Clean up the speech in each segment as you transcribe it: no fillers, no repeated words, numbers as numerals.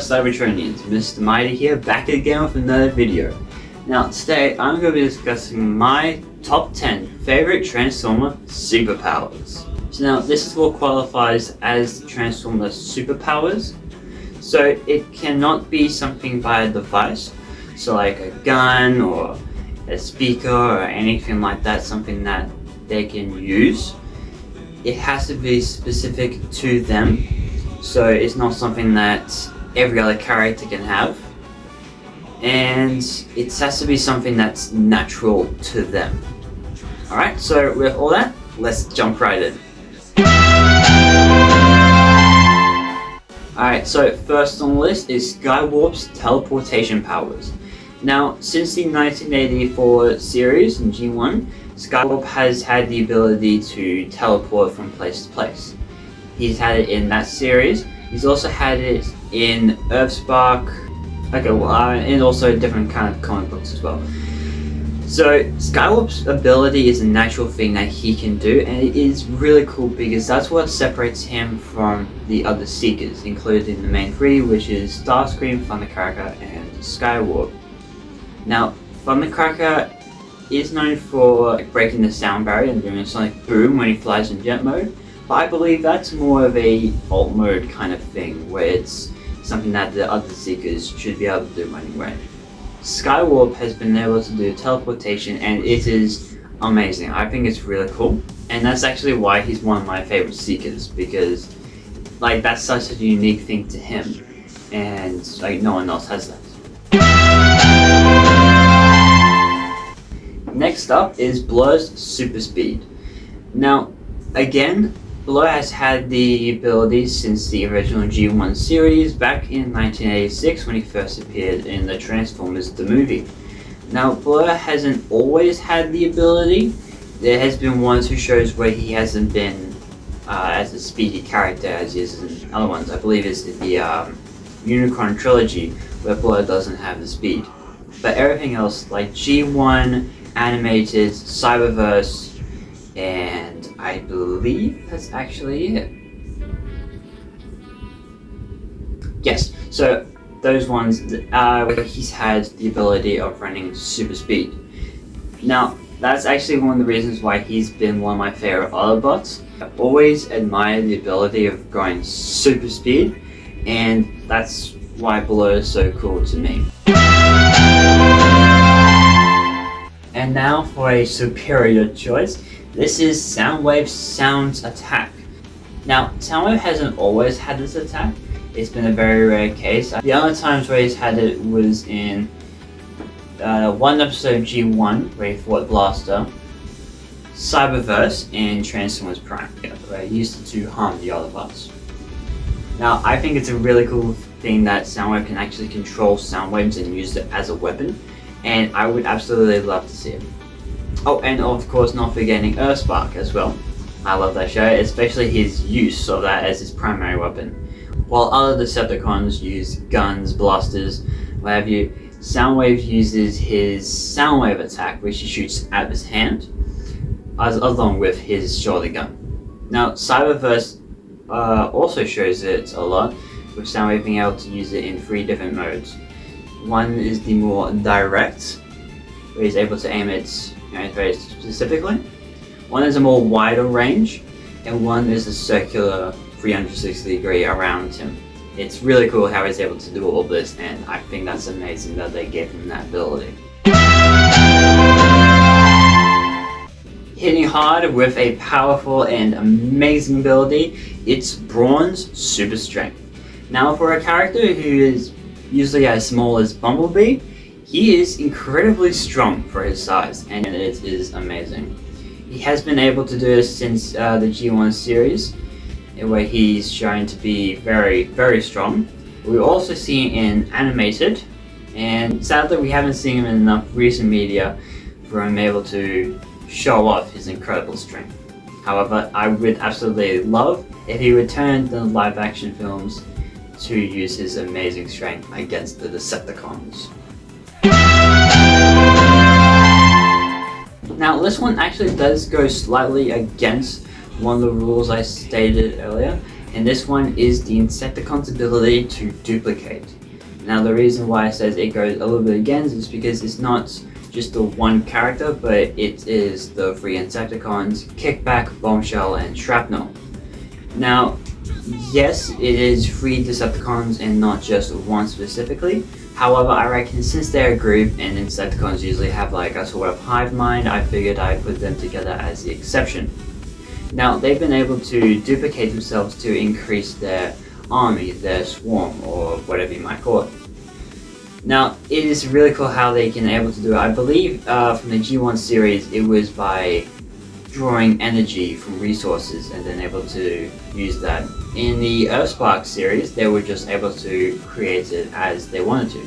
Cybertronians, Mr. Mighty here, back again with another video. Now today I'm going to be discussing my top 10 favorite Transformer superpowers. So now this is what qualifies as Transformer superpowers. So it cannot be something by a device, so like a gun or a speaker or anything like that, something that they can use. It has to be specific to them, so it's not something that every other character can have, and it has to be something that's natural to them. Alright, so with all that, let's jump right in. Alright, so first on the list is Skywarp's teleportation powers. Now, since the 1984 series in G1, Skywarp has had the ability to teleport from place to place. He's had it in that series. He's also had it in Earthspark, and also different kind of comic books as well. So Skywarp's ability is a natural thing that he can do, and it is really cool because that's what separates him from the other Seekers, including the main three, which is Starscream, Thundercracker, and Skywarp. Now, Thundercracker is known for breaking the sound barrier and doing a sonic boom when he flies in jet mode, but I believe that's more of a alt mode kind of thing, where it's something that the other Seekers should be able to do anyway. Skywarp has been able to do teleportation, and it is amazing. I think it's really cool, and that's actually why he's one of my favorite Seekers, because that's such a unique thing to him, and no one else has that. Next up is Blur's Super Speed. Now, again, Blur has had the ability since the original G1 series back in 1986 when he first appeared in the Transformers the movie. Now, Blur hasn't always had the ability. There has been one or two shows where he hasn't been as a speedy character as he is in other ones. I believe it's the Unicron trilogy where Blur doesn't have the speed. But everything else, like G1, Animated, Cyberverse, and I believe that's actually it. Yes, so those ones where he's had the ability of running super speed. Now, that's actually one of the reasons why he's been one of my favorite Autobots. I've always admired the ability of going super speed, and that's why Blur is so cool to me. And now for a superior choice. This is Soundwave's Sounds Attack. Now, Soundwave hasn't always had this attack. It's been a very rare case. The other times where he's had it was in one episode of G1 where he fought Blaster, Cyberverse, and Transformers Prime, where he used it to harm the Autobots. Now, I think it's a really cool thing that Soundwave can actually control sound waves and use it as a weapon, and I would absolutely love to see it. Oh, and of course not forgetting Earthspark as well. I love that show, especially his use of that as his primary weapon. While other Decepticons use guns, blasters, what have you, Soundwave uses his Soundwave attack, which he shoots out of his hand, along with his shoulder gun. Now, Cyberverse also shows it a lot, with Soundwave being able to use it in 3 different modes. One is the more direct, where he's able to aim it very specifically. One is a more wider range, and one is a circular 360 degree around him. It's really cool how he's able to do all this, and I think that's amazing that they gave him that ability. Hitting hard with a powerful and amazing ability, it's Brawn's Super Strength. Now, for a character who is usually as small as Bumblebee, he is incredibly strong for his size, and it is amazing. He has been able to do this since the G1 series, where he's shown to be very, very strong. We also see him in Animated, and sadly we haven't seen him in enough recent media for him able to show off his incredible strength. However, I would absolutely love if he returned in the live action films to use his amazing strength against the Decepticons. Now, this one actually does go slightly against one of the rules I stated earlier, and this one is the Insecticon's ability to duplicate. Now the reason why it says it goes a little bit against is because it's not just the one character, but it is the three Insecticons, Kickback, Bombshell, and Shrapnel. Now, yes, it is three Decepticons and not just one specifically. However, I reckon since they're a group and Insecticons usually have like a sort of hive mind, I figured I'd put them together as the exception. Now, they've been able to duplicate themselves to increase their army, their swarm, or whatever you might call it. Now, it is really cool how they can able to do it. I believe from the G1 series, it was by drawing energy from resources and then able to use that. In the Earthspark series, they were just able to create it as they wanted to.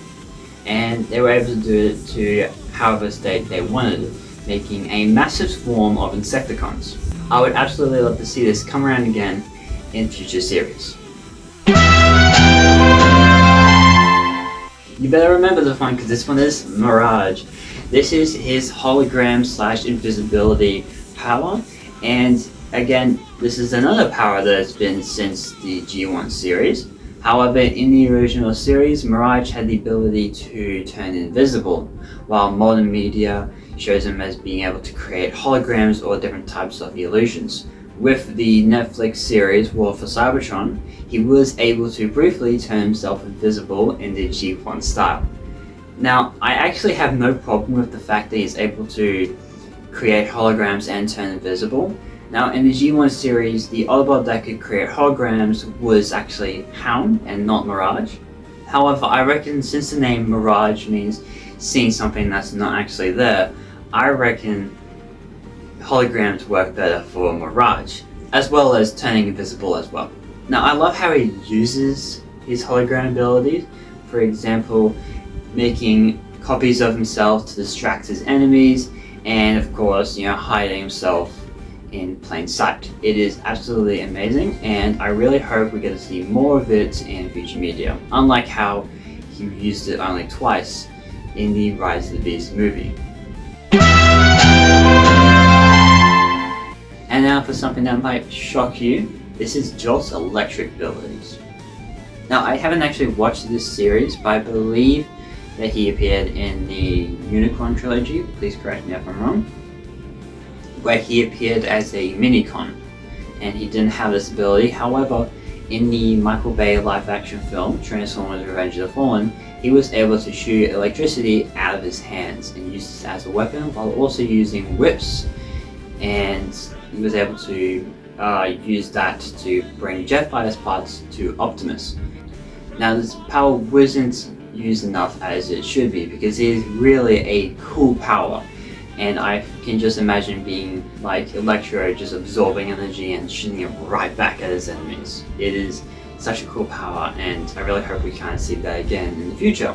And they were able to do it to however state they wanted it, making a massive swarm of Insecticons. I would absolutely love to see this come around again in future series. You better remember this one because this one is Mirage. This is his hologram / invisibility power, and again, this is another power that has been since the G1 series. However, in the original series, Mirage had the ability to turn invisible, while modern media shows him as being able to create holograms or different types of illusions. With the Netflix series War for Cybertron, he was able to briefly turn himself invisible in the G1 style. Now, I actually have no problem with the fact that he's able to create holograms and turn invisible. Now, in the G1 series, the Autobot that could create holograms was actually Hound and not Mirage. However, I reckon since the name Mirage means seeing something that's not actually there, I reckon holograms work better for Mirage, as well as turning invisible as well. Now, I love how he uses his hologram abilities. For example, making copies of himself to distract his enemies, and of course, hiding himself in plain sight. It is absolutely amazing, and I really hope we get to see more of it in future media, unlike how he used it only twice in the Rise of the Beast movie. And now for something that might shock you, this is Jolt's electric abilities. Now, I haven't actually watched this series, but I believe that he appeared in the Unicron trilogy, please correct me if I'm wrong, where he appeared as a Minicon, and he didn't have this ability. However, in the Michael Bay live-action film, Transformers Revenge of the Fallen, he was able to shoot electricity out of his hands and use this as a weapon while also using whips, and he was able to use that to bring jet fighters parts to Optimus. Now, this power wasn't used enough as it should be because it is really a cool power, and I can just imagine being like Electro, just absorbing energy and shooting it right back at his enemies. It is such a cool power, and I really hope we kind of see that again in the future.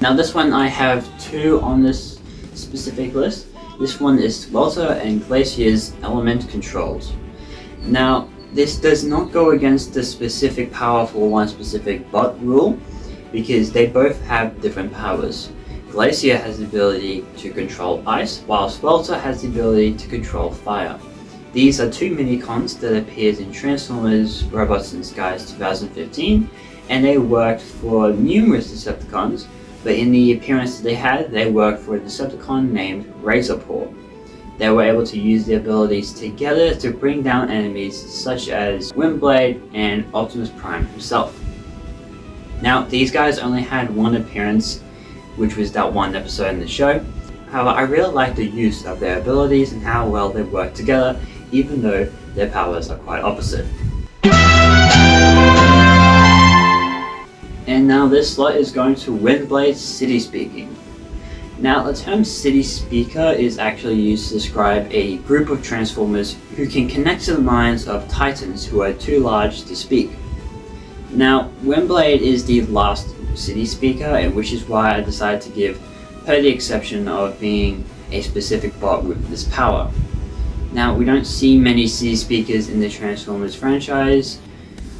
Now, this one I have two on this specific list. This one is Swelter and Glacier's element controls. Now, this does not go against the specific power for one specific bot rule, because they both have different powers. Glacier has the ability to control ice, while Swelter has the ability to control fire. These are two Minicons that appeared in Transformers Robots in Disguise 2015, and they worked for numerous Decepticons, but in the appearance that they worked for a Decepticon named Razorpaw. They were able to use their abilities together to bring down enemies such as Windblade and Optimus Prime himself. Now, these guys only had one appearance, which was that one episode in the show. However, I really like the use of their abilities and how well they work together, even though their powers are quite opposite. And now this slot is going to Windblade's City Speaking. Now, the term City Speaker is actually used to describe a group of Transformers who can connect to the minds of Titans who are too large to speak. Now, Windblade is the last City Speaker, and which is why I decided to give her the exception of being a specific bot with this power. Now, we don't see many City Speakers in the Transformers franchise,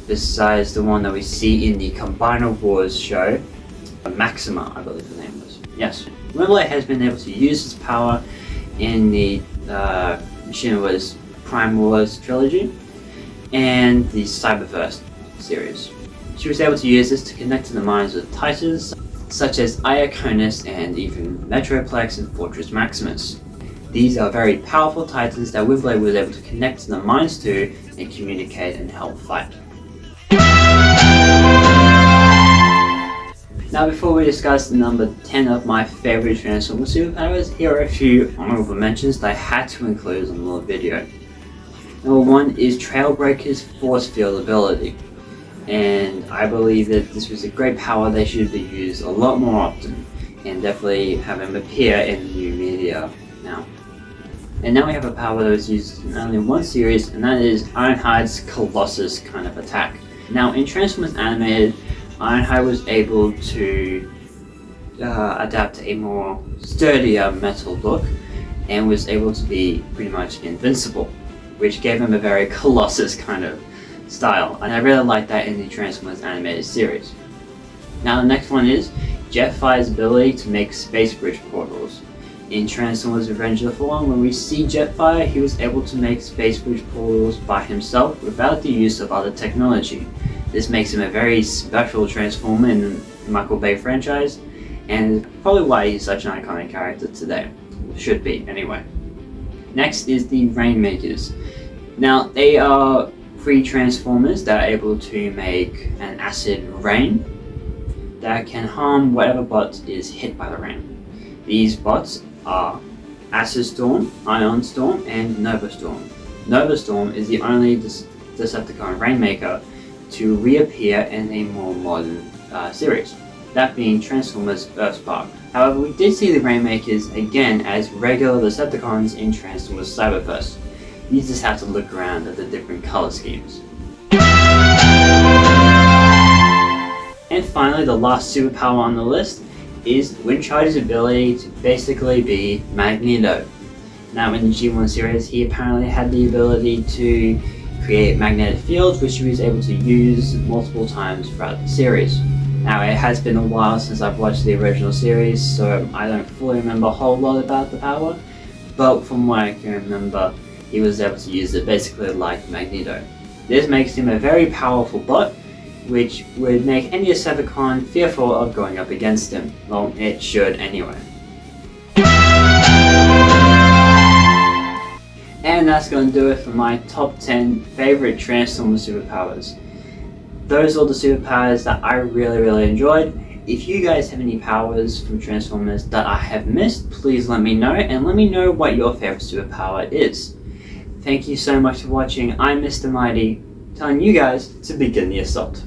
besides the one that we see in the Combiner Wars show, Maxima, I believe the name was. Yes. Windblade has been able to use his power in the Machinima Wars Prime Wars trilogy and the Cyberverse series. She was able to use this to connect to the minds of Titans such as Iaconus and even Metroplex and Fortress Maximus. These are very powerful Titans that Windblade was able to connect to the minds to and communicate and help fight. Now before we discuss number 10 of my favorite Transformer superpowers, here are a few honorable mentions that I had to include in the video. Number 1 is Trailbreaker's Force Field ability, and I believe that this was a great power that should be used a lot more often, and definitely have him appear in new media now. And now we have a power that was used in only one series, and that is Ironhide's Colossus kind of attack. Now in Transformers Animated, Ironhide was able to adapt a more sturdier metal look and was able to be pretty much invincible, which gave him a very Colossus kind of style, and I really like that in the Transformers Animated series. Now the next one is Jetfire's ability to make space bridge portals. In Transformers Revenge of the Fallen, when we see Jetfire, he was able to make space bridge portals by himself without the use of other technology. This makes him a very special Transformer in the Michael Bay franchise, and probably why he's such an iconic character today. Should be, anyway. Next is the Rainmakers. Now, they are 3 Transformers that are able to make an acid rain that can harm whatever bot is hit by the rain. These bots are Acid Storm, Ion Storm, and Nova Storm. Nova Storm is the only Decepticon Rainmaker to reappear in a more modern series, that being Transformers Earthspark. However, we did see the Rainmakers again as regular Decepticons in Transformers Cyberverse. You just have to look around at the different color schemes. And finally, the last superpower on the list is Windcharge's ability to basically be Magneto. Now in the G1 series, he apparently had the ability to create magnetic fields, which he was able to use multiple times throughout the series. Now it has been a while since I've watched the original series, so I don't fully remember a whole lot about the power, but from what I can remember, he was able to use it basically like Magneto. This makes him a very powerful bot, which would make any Decepticon fearful of going up against him. Well, it should anyway. And that's going to do it for my top 10 favorite Transformer superpowers. Those are the superpowers that I really enjoyed. If you guys have any powers from Transformers that I have missed, please let me know, and let me know what your favorite superpower is. Thank you so much for watching. I'm Mr. Mighty, telling you guys to begin the assault.